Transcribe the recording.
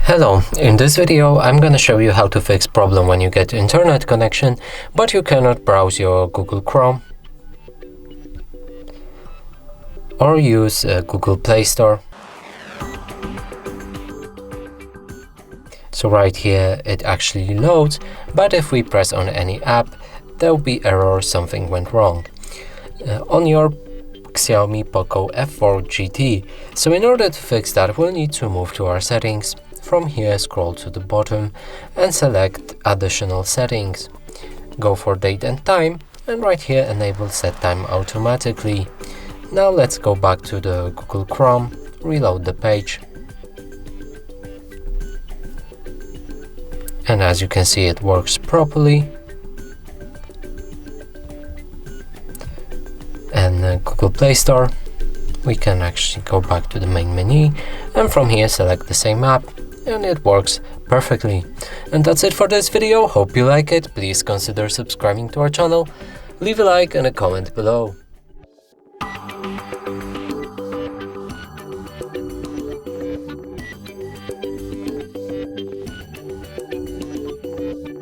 Hello, in this video I'm gonna show you how to fix problem when you get internet connection but you cannot browse your Google Chrome or use Google Play Store. So right here it actually loads, but if we press on any app there will be error, something went wrong on your XIAOMI Poco F4 GT. So in order to fix that we'll need to move to our settings. From here scroll to the bottom and select additional settings. Go for date and time and right here enable set time automatically. Now let's go back to the Google Chrome, reload the page. And as you can see it works properly. And Google Play Store, we can actually go back to the main menu and from here select the same app. And it works perfectly. And that's it for this video. Hope you like it. Please consider subscribing to our channel. Leave a like and a comment below.